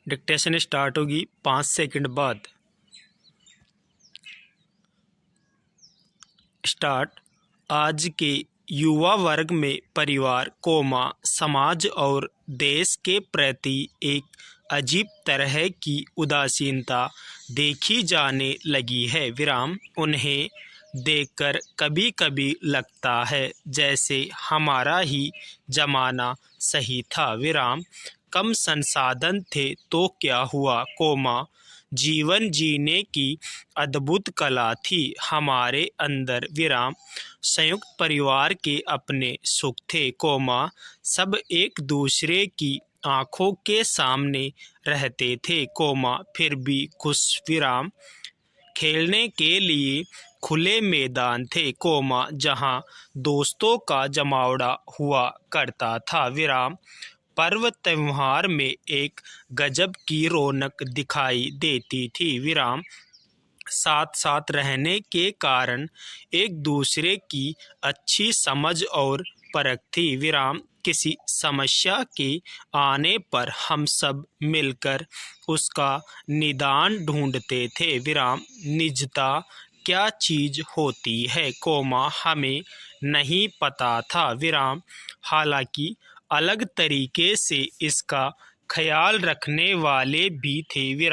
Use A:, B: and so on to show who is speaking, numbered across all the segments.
A: Dictation start होगी 5 second बाद। Start. आज के युवा वर्ग में परिवार, समाज और देश के प्रति एक अजीब तरह की उदासीनता देखी जाने लगी है। उन्हें देखकर कभी कभी लगता है जैसे हमारा ही जमाना सही था। कम संसाधन थे तो क्या हुआ, जीवन जीने की अद्भुत कला थी हमारे अंदर। संयुक्त परिवार के अपने सुख थे, सब एक दूसरे की आंखों के सामने रहते थे, फिर भी खुश। खेलने के लिए खुले मैदान थे, जहां दोस्तों का जमावड़ा हुआ करता था। पर्व त्योहार में एक गजब की रौनक दिखाई देती थी। साथ साथ रहने के कारण एक दूसरे की अच्छी समझ और परख थी। किसी समस्या के आने पर हम सब मिलकर उसका निदान ढूंढते थे। निजता क्या चीज होती है, हमें नहीं पता था। हालांकि अलग तरीके से इसका ख्याल रखने वाले भी थे।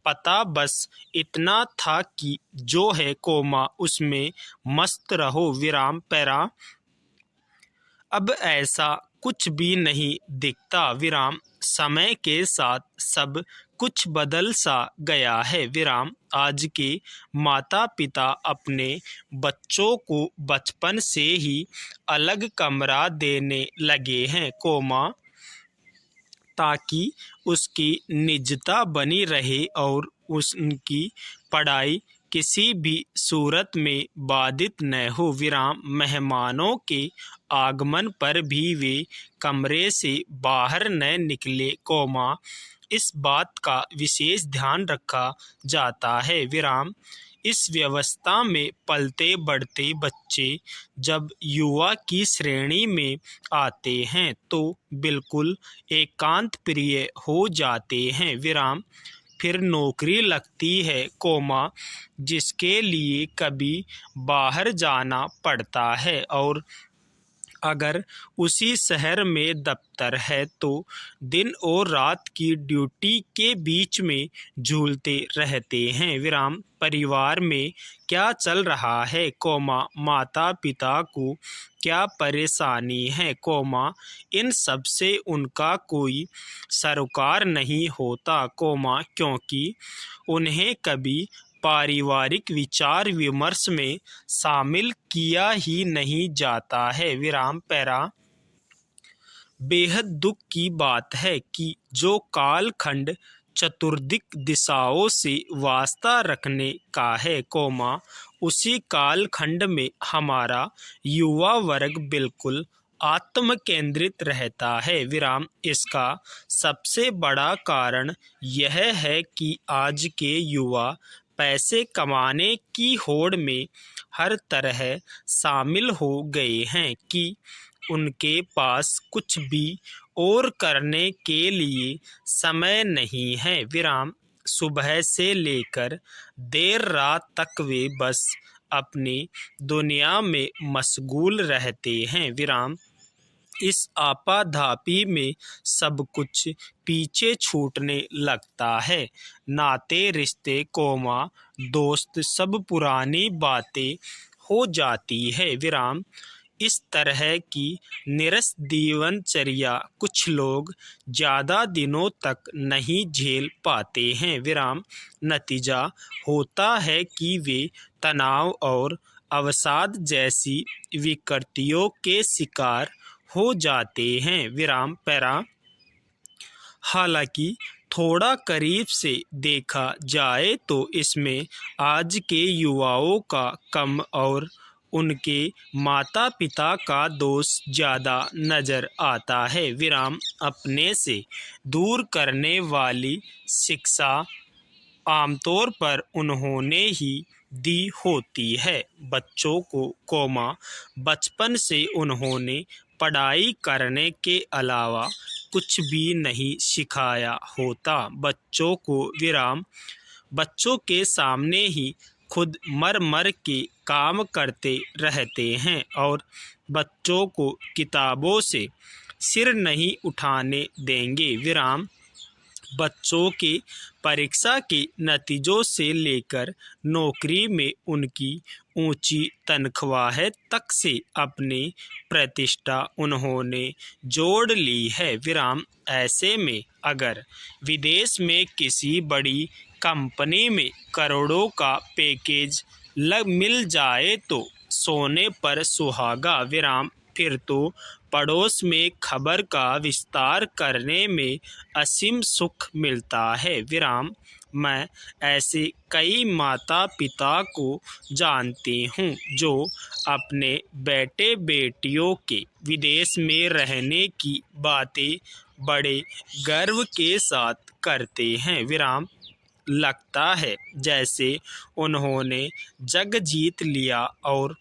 A: पता बस इतना था कि जो है, उसमें मस्त रहो। अब ऐसा कुछ भी नहीं दिखता। समय के साथ सब कुछ बदल सा गया है। आज के माता पिता अपने बच्चों को बचपन से ही अलग कमरा देने लगे हैं, ताकि उसकी निजता बनी रहे और उनकी पढ़ाई किसी भी सूरत में बाधित न हो। मेहमानों के आगमन पर भी वे कमरे से बाहर न निकले, इस बात का विशेष ध्यान रखा जाता है। इस व्यवस्था में पलते बढ़ते बच्चे जब युवा की श्रेणी में आते हैं तो बिल्कुल एकांत प्रिय हो जाते हैं। फिर नौकरी लगती है, जिसके लिए कभी बाहर जाना पड़ता है, और अगर उसी शहर में दफ्तर है तो दिन और रात की ड्यूटी के बीच में झूलते रहते हैं। परिवार में क्या चल रहा है, माता पिता को क्या परेशानी है, इन सब से उनका कोई सरोकार नहीं होता, क्योंकि उन्हें कभी पारिवारिक विचार विमर्श में शामिल किया ही नहीं जाता है। बेहद दुख की बात है कि जो कालखंड चतुर्दिक दिशाओं से वास्ता रखने का है, उसी कालखंड में हमारा युवा वर्ग बिल्कुल आत्म केंद्रित रहता है। इसका सबसे बड़ा कारण यह है कि आज के युवा पैसे कमाने की होड़ में हर तरह शामिल हो गए हैं कि उनके पास कुछ भी और करने के लिए समय नहीं है। सुबह से लेकर देर रात तक वे बस अपनी दुनिया में मशगूल रहते हैं। इस आपाधापी में सब कुछ पीछे छूटने लगता है, नाते रिश्ते, दोस्त, सब पुरानी बातें हो जाती है। इस तरह की निरस दिनचर्या कुछ लोग ज़्यादा दिनों तक नहीं झेल पाते हैं। नतीजा होता है कि वे तनाव और अवसाद जैसी विकृतियों के शिकार हो जाते हैं। हालांकि थोड़ा करीब से देखा जाए तो इसमें आज के युवाओं का कम और उनके माता पिता का दोष ज़्यादा नज़र आता है। अपने से दूर करने वाली शिक्षा आमतौर पर उन्होंने ही दी होती है बच्चों को, बचपन से उन्होंने पढ़ाई करने के अलावा कुछ भी नहीं सिखाया होता। बच्चों के सामने ही खुद मर मर के काम करते रहते हैं और बच्चों को किताबों से सिर नहीं उठाने देंगे। बच्चों के परीक्षा के नतीजों से लेकर नौकरी में उनकी ऊंची तनख्वाह तक से अपनी प्रतिष्ठा उन्होंने जोड़ ली है। ऐसे में अगर विदेश में किसी बड़ी कंपनी में करोड़ों का पैकेज मिल जाए तो सोने पर सुहागा। फिर तो पड़ोस में खबर का विस्तार करने में असीम सुख मिलता है। मैं ऐसे कई माता पिता को जानती हूँ जो अपने बेटे बेटियों के विदेश में रहने की बातें बड़े गर्व के साथ करते हैं। लगता है जैसे उन्होंने जग जीत लिया और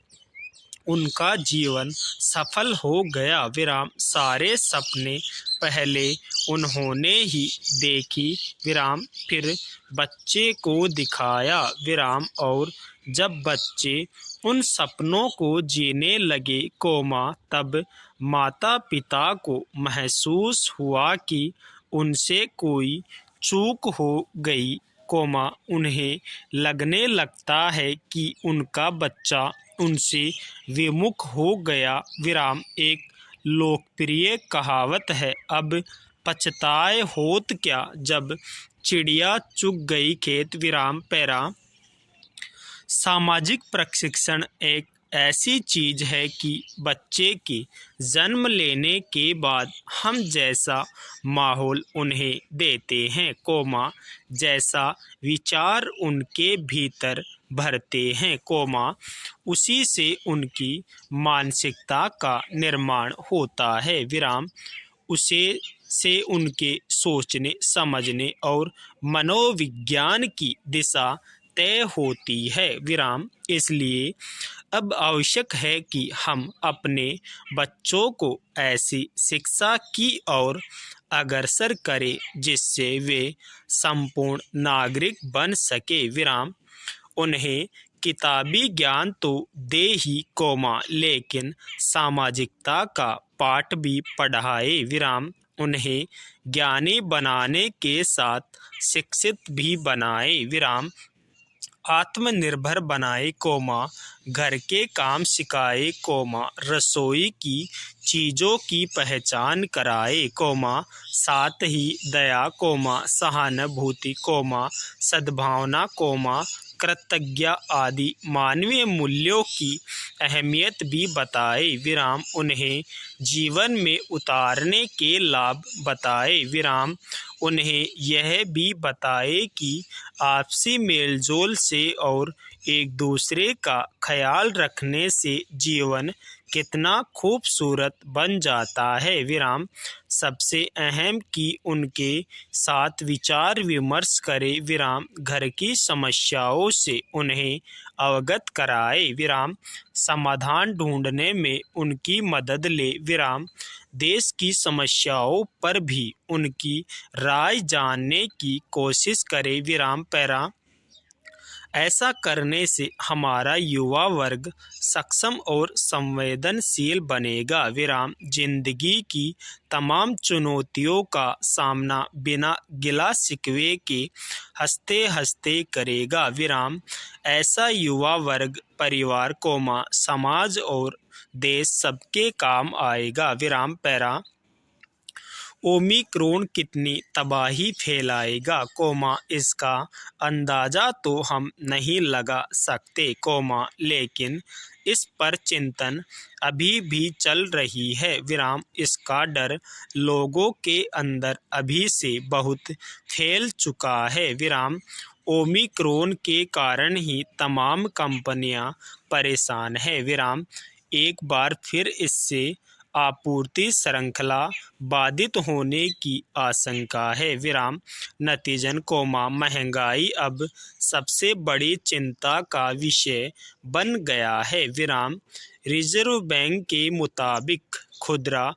A: उनका जीवन सफल हो गया। सारे सपने पहले उन्होंने ही देखी। फिर बच्चे को दिखाया। और जब बच्चे उन सपनों को जीने लगे तब माता पिता को महसूस हुआ कि उनसे कोई चूक हो गई। उन्हें लगने लगता है कि उनका बच्चा उनसे विमुख हो गया। एक लोकप्रिय कहावत है, अब पछताए होत क्या जब चिड़िया चुग गई खेत। पैरा सामाजिक प्रशिक्षण एक ऐसी चीज है कि बच्चे के जन्म लेने के बाद हम जैसा माहौल उन्हें देते हैं जैसा विचार उनके भीतर भरते हैं उसी से उनकी मानसिकता का निर्माण होता है। उसे से उनके सोचने समझने और मनोविज्ञान की दिशा तय होती है। इसलिए अब आवश्यक है कि हम अपने बच्चों को ऐसी शिक्षा की ओर अग्रसर करें जिससे वे संपूर्ण नागरिक बन सके। उन्हें किताबी ज्ञान तो दे ही लेकिन सामाजिकता का पाठ भी पढ़ाए। उन्हें ज्ञानी बनाने के साथ शिक्षित भी बनाए। आत्मनिर्भर बनाए घर के काम सिखाए रसोई की चीज़ों की पहचान कराए साथ ही दया सहानुभूति सद्भावना कृतज्ञता आदि मानवीय मूल्यों की अहमियत भी बताए। उन्हें जीवन में उतारने के लाभ बताए। उन्हें यह भी बताए कि आपसी मेलजोल से और एक दूसरे का ख्याल रखने से जीवन कितना खूबसूरत बन जाता है। सबसे अहम कि उनके साथ विचार विमर्श करे। घर की समस्याओं से उन्हें अवगत कराए। समाधान ढूंढने में उनकी मदद ले। देश की समस्याओं पर भी उनकी राय जानने की कोशिश करे। पैरा ऐसा करने से हमारा युवा वर्ग सक्षम और संवेदनशील बनेगा। जिंदगी की तमाम चुनौतियों का सामना बिना गिला शिकवे के हंसते हंसते करेगा। ऐसा युवा वर्ग परिवार समाज और देश सबके काम आएगा। पैरा ओमिक्रॉन कितनी तबाही फैलाएगा इसका अंदाज़ा तो हम नहीं लगा सकते लेकिन इस पर चिंतन अभी भी चल रही है। इसका डर लोगों के अंदर अभी से बहुत फैल चुका है। ओमिक्रॉन के कारण ही तमाम कंपनियां परेशान है। एक बार फिर इससे आपूर्ति श्रृंखला बाधित होने की आशंका है। नतीजन महंगाई अब सबसे बड़ी चिंता का विषय बन गया है। रिजर्व बैंक के मुताबिक खुदरा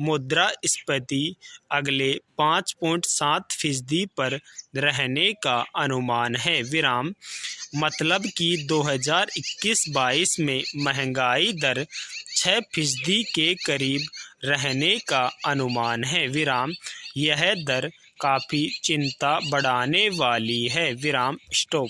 A: मुद्रास्फीति अगले 5.7% पर रहने का अनुमान है। विराम मतलब कि 2021-22 में महंगाई दर 6% के करीब रहने का अनुमान है। विराम यह दर काफ़ी चिंता बढ़ाने वाली है। विराम स्टॉप।